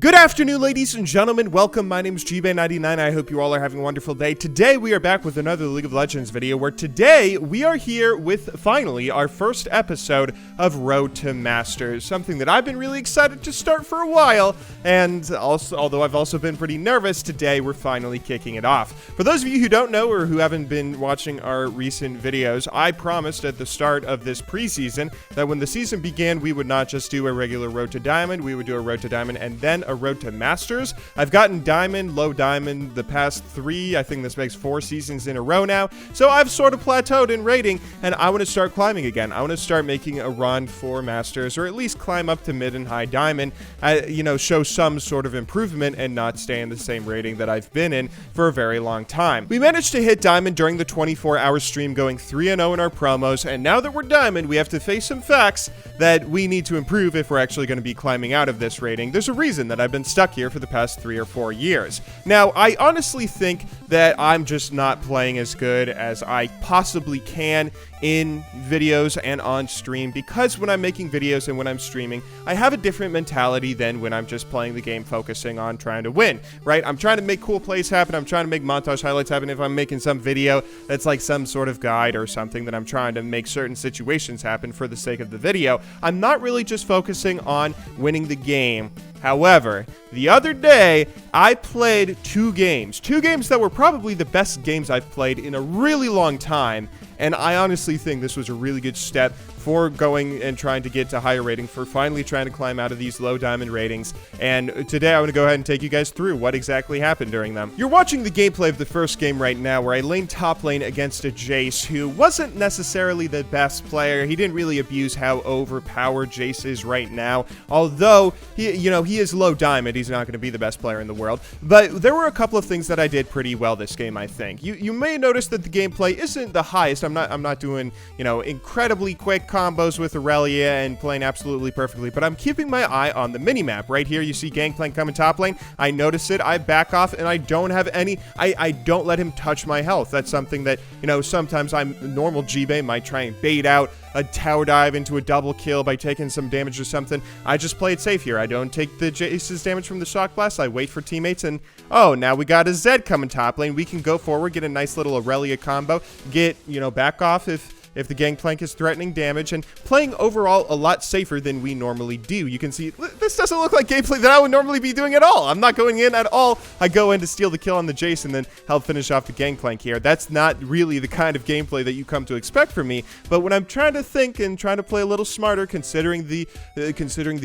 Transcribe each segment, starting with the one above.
Good afternoon, ladies and gentlemen. Welcome. My name is GBay99. I hope you all are having a wonderful day. Today, we are back with another League of Legends video, where today we are here with, finally, our first episode of Road to Masters, something that I've been really excited to start for a while, and also, although I've also been pretty nervous, today we're finally kicking it off. For those of you who don't know or who haven't been watching our recent videos, I promised at the start of this preseason that when the season began, we would not just do a regular Road to Diamond, we would do a Road to Diamond and then a Road to Masters. I've gotten Diamond, Low Diamond the past 3, I think this makes 4 seasons in a row now, so I've sort of plateaued in rating, and I want to start climbing again. I want to start making a run for Masters, or at least climb up to mid and high Diamond, show some sort of improvement and not stay in the same rating that I've been in for a very long time. We managed to hit Diamond during the 24-hour stream, going 3-0 in our promos, and now that we're Diamond, we have to face some facts that we need to improve if we're actually going to be climbing out of this rating. There's a reason that I've been stuck here for the past 3 or 4 years. Now, I honestly think that I'm just not playing as good as I possibly can in videos and on stream, because when I'm making videos and when I'm streaming, I have a different mentality than when I'm just playing the game focusing on trying to win, right? I'm trying to make cool plays happen, I'm trying to make montage highlights happen. If I'm making some video that's like some sort of guide or something, that I'm trying to make certain situations happen for the sake of the video, I'm not really just focusing on winning the game. However, the other day, I played 2 games that were probably the best games I've played in a really long time, and I honestly think this was a really good step for going and trying to get to higher rating, for finally trying to climb out of these low diamond ratings. And today I want to go ahead and take you guys through what exactly happened during them. You're watching the gameplay of the first game right now, where I laned top lane against a Jace who wasn't necessarily the best player. He didn't really abuse how overpowered Jace is right now, although he is low diamond. He's not going to be the best player in the world, but there were a couple of things that I did pretty well this game. I think you may notice that the gameplay isn't the highest. I'm not doing incredibly quick combos with Aurelia and playing absolutely perfectly, but I'm keeping my eye on the minimap. Right here, you see Gangplank coming top lane. I notice it, I back off, and I don't have any, I don't let him touch my health. That's something that, sometimes normal GBay might try and bait out a tower dive into a double kill by taking some damage or something. I just play it safe here. I don't take the Jace's damage from the shock blast. I wait for teammates, and oh, now we got a Zed coming top lane. We can go forward, get a nice little Aurelia combo, get, back off if the Gangplank is threatening damage, and playing overall a lot safer than we normally do. You can see, this doesn't look like gameplay that I would normally be doing at all. I'm not going in at all. I go in to steal the kill on the Jace and then help finish off the Gangplank here. That's not really the kind of gameplay that you come to expect from me, but when I'm trying to think and trying to play a little smarter, considering the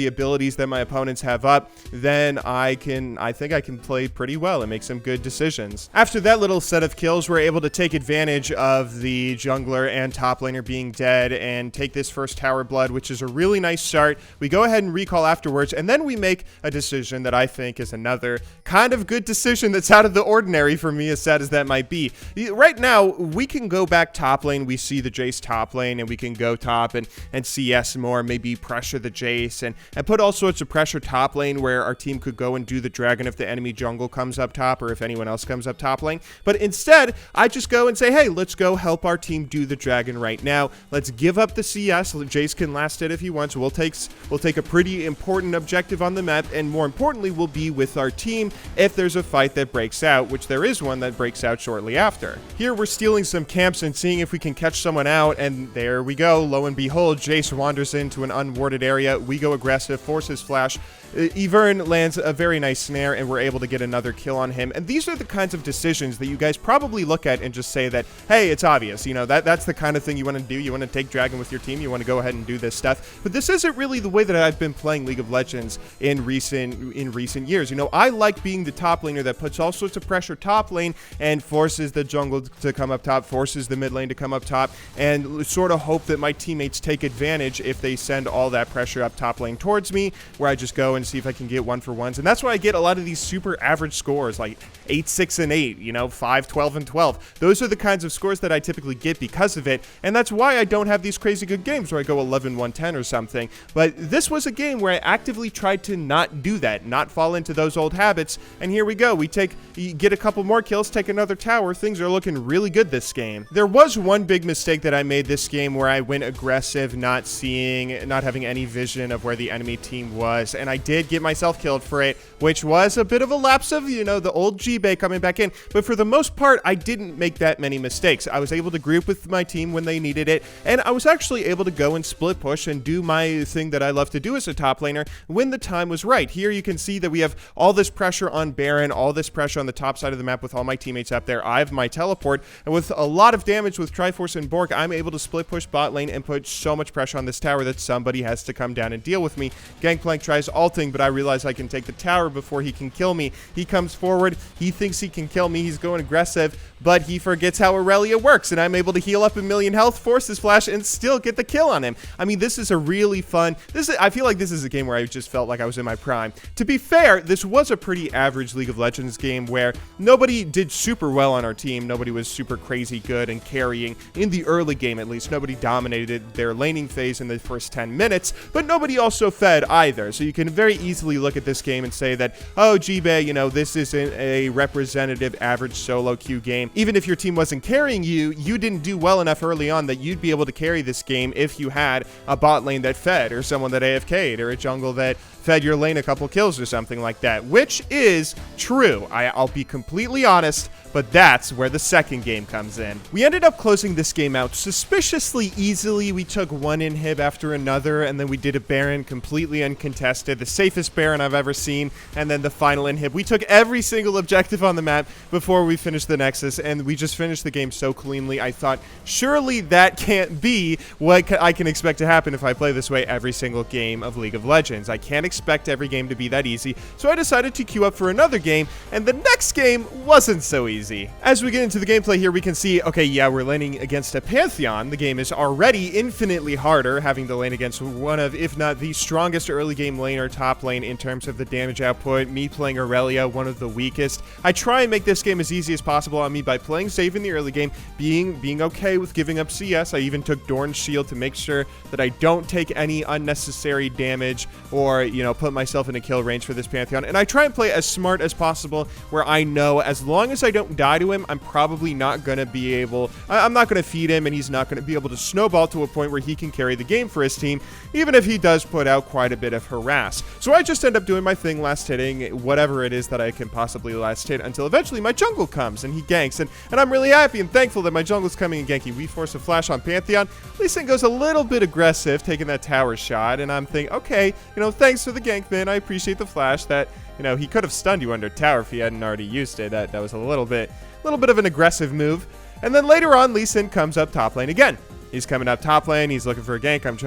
abilities that my opponents have up, then I think I can play pretty well and make some good decisions. After that little set of kills, we're able to take advantage of the jungler and top laner being dead and take this first tower blood, which is a really nice start. We go ahead and recall afterwards, and then we make a decision that I think is another kind of good decision that's out of the ordinary for me, as sad as that might be. Right now, we can go back top lane. We see the Jace top lane, and we can go top and CS more, maybe pressure the Jace, and put all sorts of pressure top lane where our team could go and do the dragon if the enemy jungle comes up top, or if anyone else comes up top lane. But instead, I just go and say, hey, let's go help our team do the dragon right now. Let's give up the CS. Jace can last it if he wants. We'll take a pretty important objective on the map, and more importantly, we'll be with our team if there's a fight that breaks out, which there is one that breaks out shortly after. Here we're stealing some camps and seeing if we can catch someone out, and there we go. Lo and behold, Jace wanders into an unwarded area. We go aggressive, forces flash. Ivern lands a very nice snare, and we're able to get another kill on him. And these are the kinds of decisions that you guys probably look at and just say that, hey, it's obvious. That's the kind of thing you want to do. You want to take dragon with your team. You want to go ahead and do this stuff. But this isn't really the way that I've been playing League of Legends in recent years. I like being the top laner that puts all sorts of pressure top lane and forces the jungle to come up top, forces the mid lane to come up top, and sort of hope that my teammates take advantage if they send all that pressure up top lane towards me, where I just go and see if I can get 1-for-1s. And that's why I get a lot of these super average scores, like 8, 6, and 8, 5, 12, and 12. Those are the kinds of scores that I typically get because of it, and that's why I don't have these crazy good games where I go 11, 1, 10 or something. But this was a game where I actively tried to not do that, not fall into those old habits, and here we go. We get a couple more kills, take another tower. Things are looking really good this game. There was one big mistake that I made this game where I went aggressive, not having any vision of where the enemy team was, and I did get myself killed for it, which was a bit of a lapse of, you know, the old G-Bay coming back in. But for the most part, I didn't make that many mistakes. I was able to group with my team when they needed it, and I was actually able to go and split push and do my thing that I love to do as a top laner when the time was right. Here you can see that we have all this pressure on Baron, all this pressure on the top side of the map with all my teammates up there. I have my teleport, and with a lot of damage with Triforce and Bork, I'm able to split push bot lane and put so much pressure on this tower that somebody has to come down and deal with me. Gangplank tries ulting, but I realize I can take the tower before he can kill me. He comes forward, he thinks he can kill me, he's going aggressive, but he forgets how Aurelia works, and I'm able to heal up a million health, force his flash, and still get the kill on him. I mean, this is a really fun, I feel like this is a game where I just felt like I was in my prime. To be fair, this was a pretty average League of Legends game where nobody did super well on our team, nobody was super crazy good and carrying, in the early game at least. Nobody dominated their laning phase in the first 10 minutes, but nobody also fed either. So you can very easily look at this game and say that, oh, G-Bay, you know, this isn't a representative average solo queue game. Even if your team wasn't carrying you, you didn't do well enough early on that you'd be able to carry this game if you had a bot lane that fed, or someone that AFK'd, or a jungle that fed your lane a couple kills or something like that, which is true. I'll be completely honest, but that's where the second game comes in. We ended up closing this game out suspiciously easily. We took one inhib after another, and then we did a Baron completely uncontested, the safest Baron I've ever seen, and then the final inhib. We took every single objective on the map before we finished the Nexus, and we just finished the game so cleanly. I thought, surely that can't be what I can expect to happen if I play this way every single game of League of Legends. I can't expect every game to be that easy, so I decided to queue up for another game, and the next game wasn't so easy. As we get into the gameplay here, we can see, okay, yeah, we're laning against a Pantheon. The game is already infinitely harder, having to lane against one of, if not the strongest early game laner top lane in terms of the damage output. Me playing Aurelia, one of the weakest. I try and make this game as easy as possible on me by playing safe in the early game, being okay with giving up CS. I even took Dorn's shield to make sure that I don't take any unnecessary damage or, you know, put myself in a kill range for this Pantheon. And I try and play as smart as possible, where I know as long as I don't die to him, I'm probably not going to be able, I'm not going to feed him, and he's not going to be able to snowball to a point where he can carry the game for his team, even if he does put out quite a bit of harass. So I just end up doing my thing, last hitting whatever it is that I can possibly last hit, until eventually my jungle comes and he ganks, and I'm really happy and thankful that my jungle's coming and ganking. We force a flash on Pantheon. Lee Sin goes a little bit aggressive, taking that tower shot, and I'm thinking, okay, you know, thanks for the gank, man. I appreciate the flash. That, you know, he could have stunned you under tower if he hadn't already used it. That was a little bit of an aggressive move. And then later on, Lee Sin comes up top lane again. He's coming up top lane. He's looking for a gank. I'm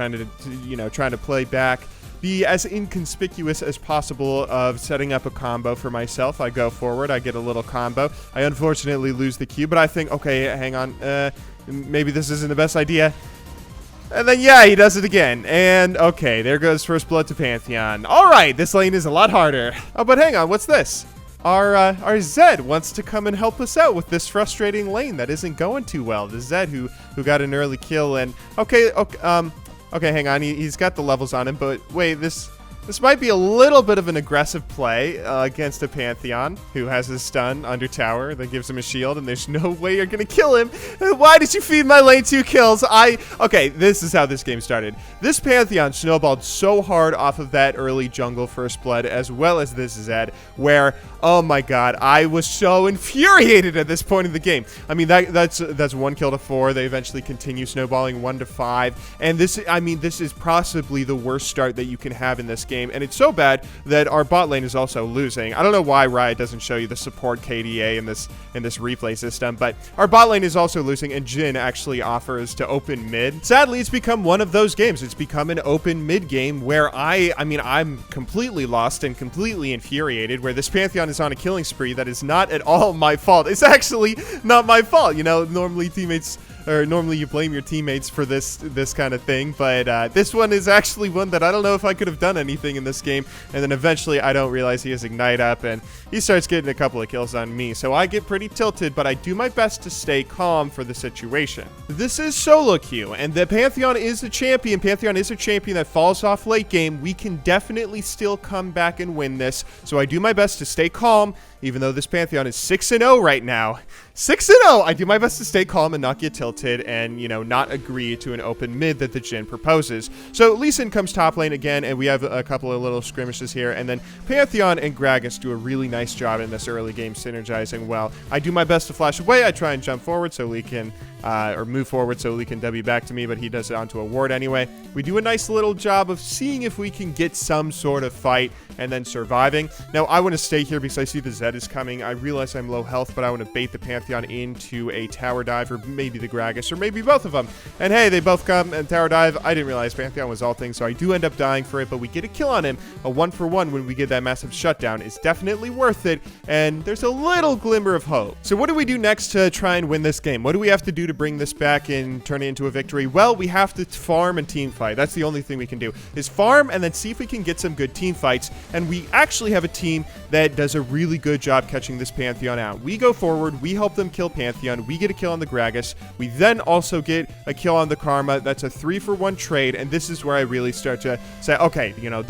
trying to play back, be as inconspicuous as possible of setting up a combo for myself. I go forward. I get a little combo. I unfortunately lose the Q, but I think, okay, hang on. Maybe this isn't the best idea. And then, yeah, he does it again. And, okay, there goes first blood to Pantheon. All right, this lane is a lot harder. Oh, but hang on, what's this? Our Zed wants to come and help us out with this frustrating lane that isn't going too well. The Zed who got an early kill, and okay, hang on, he's got the levels on him, but wait, this might be a little bit of an aggressive play against a Pantheon who has his stun under tower that gives him a shield, and there's no way you're gonna kill him. Why did you feed my lane 2 kills? Okay, this is how this game started. This Pantheon snowballed so hard off of that early jungle first blood, as well as this Zed, where, oh my god, I was so infuriated at this point in the game. I mean, that's 1 kill to 4. They eventually continue snowballing 1 to 5, and this is possibly the worst start that you can have in this game. And it's so bad that our bot lane is also losing. I don't know why Riot doesn't show you the support KDA in this replay system, but our bot lane is also losing, and Jhin actually offers to open mid. Sadly, it's become one of those games. It's become an open mid game where I'm completely lost and completely infuriated, where this Pantheon is on a killing spree that is not at all my fault. It's actually not my fault. You know, normally you blame your teammates for this kind of thing, but this one is actually one that I don't know if I could have done anything in this game. And then eventually I don't realize he has Ignite up, and he starts getting a couple of kills on me, so I get pretty tilted, but I do my best to stay calm for the situation. This is solo queue, and the Pantheon is a champion. Pantheon is a champion that falls off late game. We can definitely still come back and win this, so I do my best to stay calm, even though this Pantheon is 6-0 right now. 6-0! I do my best to stay calm and not get tilted and, you know, not agree to an open mid that the Jhin proposes. So Lee Sin comes top lane again, and we have a couple of little skirmishes here, and then Pantheon and Gragas do a really nice job in this early game synergizing well. I do my best to flash away. I try and jump forward so Lee can, or move forward so Lee can W back to me, but he does it onto a ward anyway. We do a nice little job of seeing if we can get some sort of fight and then surviving. Now, I want to stay here because I see the Zed is coming. I realize I'm low health, but I want to bait the Pantheon into a tower dive, or maybe the Gragas, or maybe both of them. And hey, they both come and tower dive. I didn't realize Pantheon was ulting, so I do end up dying for it, but we get a kill on him. A 1-for-1 when we get that massive shutdown is definitely worth it, and there's a little glimmer of hope. So what do we do next to try and win this game? What do we have to do to bring this back and turn it into a victory? Well, we have to farm and team fight. That's the only thing we can do, is farm and then see if we can get some good team fights. And we actually have a team that does a really good job catching this Pantheon out. We go forward, we help them kill Pantheon, we get a kill on the Gragas, we then also get a kill on the Karma. That's a 3-for-1 trade, and this is where I really start to say, okay, you know,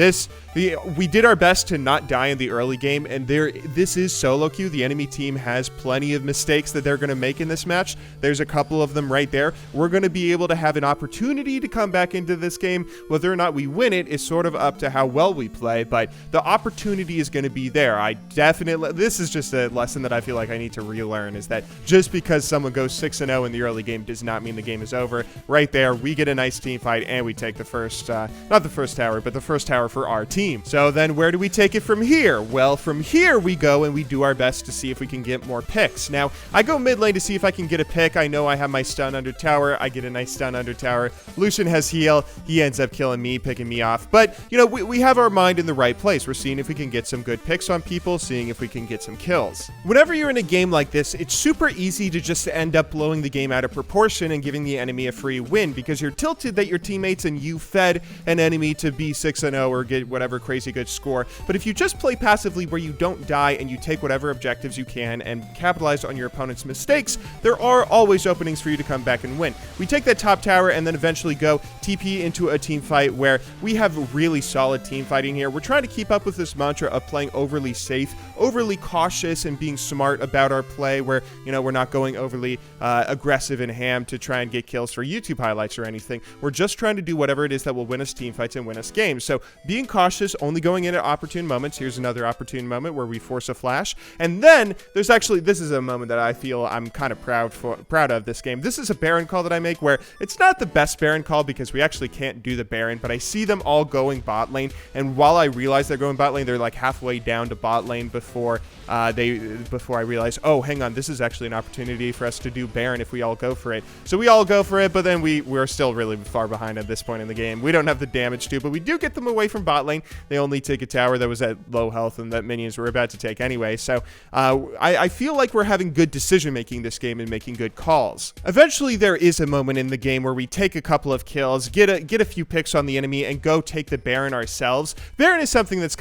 we did our best to not die in the early game, and this is solo queue. The enemy team has plenty of mistakes that they're going to make in this match. There's a couple of them right there. We're going to be able to have an opportunity to come back into this game. Whether or not we win it is sort of up to how well we play, but the opportunity is going to be there. This is just a lesson that I feel like I need to relearn, is that just because someone goes 6-0 in the early game does not mean the game is over. Right there, we get a nice team fight, and we take the first, not the first tower, but the first tower for our team. So then where do we take it from here? Well, from here we go and we do our best to see if we can get more picks. Now, I go mid lane to see if I can get a pick. I know I have my stun under tower. I get a nice stun under tower. Lucian has heal. He ends up killing me, picking me off. But, you know, we have our mind in the right place. We're seeing if we can get some good picks on people, seeing if we can get some kills. Whenever you're in a game like this, it's super easy to just end up blowing the game out of proportion and giving the enemy a free win because you're tilted that your teammates and you fed an enemy to be 6-0 or get whatever crazy good score. But if you just play passively where you don't die and you take whatever objectives you can and capitalize on your opponent's mistakes, there are always openings for you to come back and win. We take that top tower and then eventually go TP into a team fight where we have really solid team fighting here. We're trying to keep up with this mantra of playing overly safe, overly cautious, and being smart about our play where, you know, we're not going overly aggressive and ham to try and get kills for YouTube highlights or anything. We're just trying to do whatever it is that will win us team fights and win us games. So being cautious, only going in at opportune moments. Here's another opportune moment where we force a flash. And then there's actually, this is a moment that I feel I'm kind of proud of this game. This is a Baron call that I make where it's not the best Baron call because we actually can't do the Baron, but I see them all going bot lane. And while I realize they're going bot lane, they're like halfway down to bot lane before I realize, oh, hang on, this is actually an opportunity for us to do Baron if we all go for it. So we all go for it, but then we're still really far behind at this point in the game. We don't have the damage to, but we do get them away from bot lane. They only take a tower that was at low health and that minions were about to take anyway. So I feel like we're having good decision making this game and making good calls. Eventually there is a moment in the game where we take a couple of kills, get a few picks on the enemy, and go take the Baron ourselves. Baron is something that's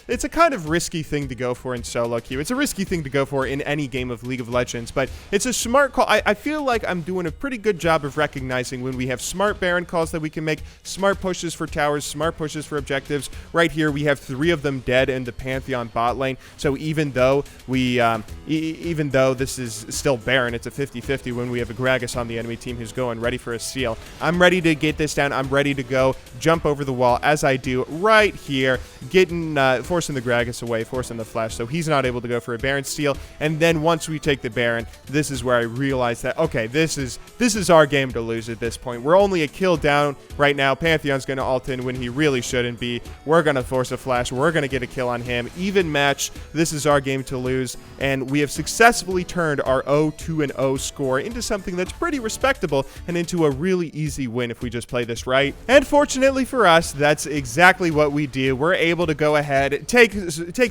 it's a kind of risky thing to go for in solo queue. It's a risky thing to go for in any game of League of Legends, but it's a smart call. I feel like I'm doing a pretty good job of recognizing when we have smart Baron calls that we can make, smart pushes for towers, smart pushes for objectives. Right here we have 3 of them dead in the Pantheon bot lane, so even though even though this is still Baron, it's a 50-50 when we have a Gragas on the enemy team who's going ready for a steal. I'm ready to get this down. I'm ready to go jump over the wall as I do right here, forcing the Gragas away, forcing the flash so he's not able to go for a Baron steal. And then once we take the Baron, this is where I realize that, okay, this is our game to lose at this point. We're only a kill down right now. Pantheon's going to ult in when he really shouldn't be. We're going to force a flash. We're going to get a kill on him. Even match. This is our game to lose. And we have successfully turned our 0-2-0 score into something that's pretty respectable and into a really easy win if we just play this right. And fortunately for us, that's exactly what we do. We're able to go ahead, take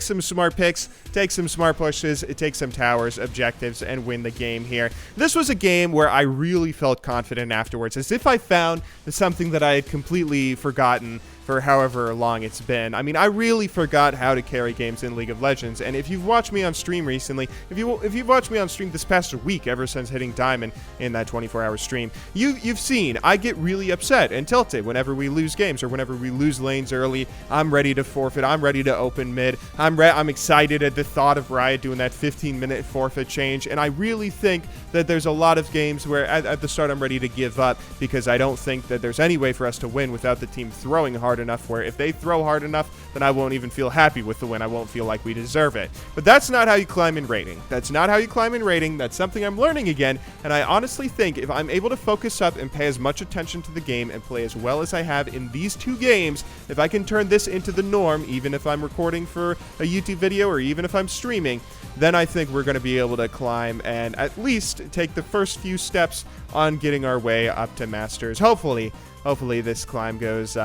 some smart picks, take some smart pushes, take some towers, objectives, and win the game here. This was a game where I really felt confident afterwards, as if I found something that I had completely forgotten for however long it's been. I mean, I really forgot how to carry games in League of Legends, and if you've watched me on stream recently, if you've watched me on stream this past week, ever since hitting Diamond in that 24-hour stream, you've seen I get really upset and tilted whenever we lose games or whenever we lose lanes early. I'm ready to forfeit. I'm ready to open mid. I'm excited at the thought of Riot doing that 15-minute forfeit change, and I really think that there's a lot of games where at the start I'm ready to give up because I don't think that there's any way for us to win without the team throwing hard enough, where if they throw hard enough, then I won't even feel happy with the win. I won't feel like we deserve it. But that's not how you climb in rating. That's not how you climb in rating. That's something I'm learning again, and I honestly think if I'm able to focus up and pay as much attention to the game and play as well as I have in these 2 games, if I can turn this into the norm, even if I'm recording for a YouTube video or even if I'm streaming, then I think we're going to be able to climb and at least take the first few steps on getting our way up to Masters. Hopefully this climb goes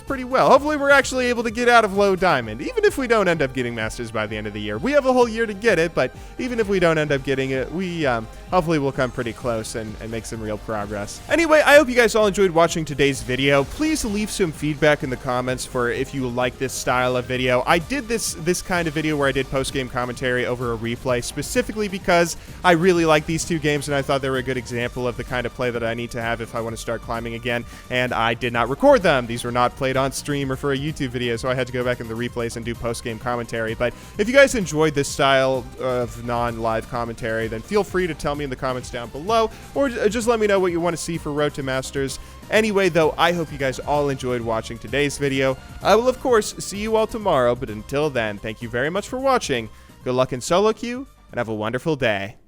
pretty well. Hopefully we're actually able to get out of low diamond, even if we don't end up getting Masters by the end of the year. We have a whole year to get it, but even if we don't end up getting it, we hopefully will come pretty close and make some real progress. Anyway, I hope you guys all enjoyed watching today's video. Please leave some feedback in the comments for if you like this style of video. I did this kind of video where I did post-game commentary over a replay specifically because I really like these 2 games and I thought they were a good example of the kind of play that I need to have if I want to start climbing again. And I did not record them. These were not played on stream or for a YouTube video, so I had to go back in the replays and do post-game commentary. But if you guys enjoyed this style of non-live commentary, then feel free to tell me in the comments down below, or just let me know what you want to see for Road to Masters. Anyway, though, I hope you guys all enjoyed watching today's video. I will, of course, see you all tomorrow, but until then, thank you very much for watching. Good luck in solo queue, and have a wonderful day.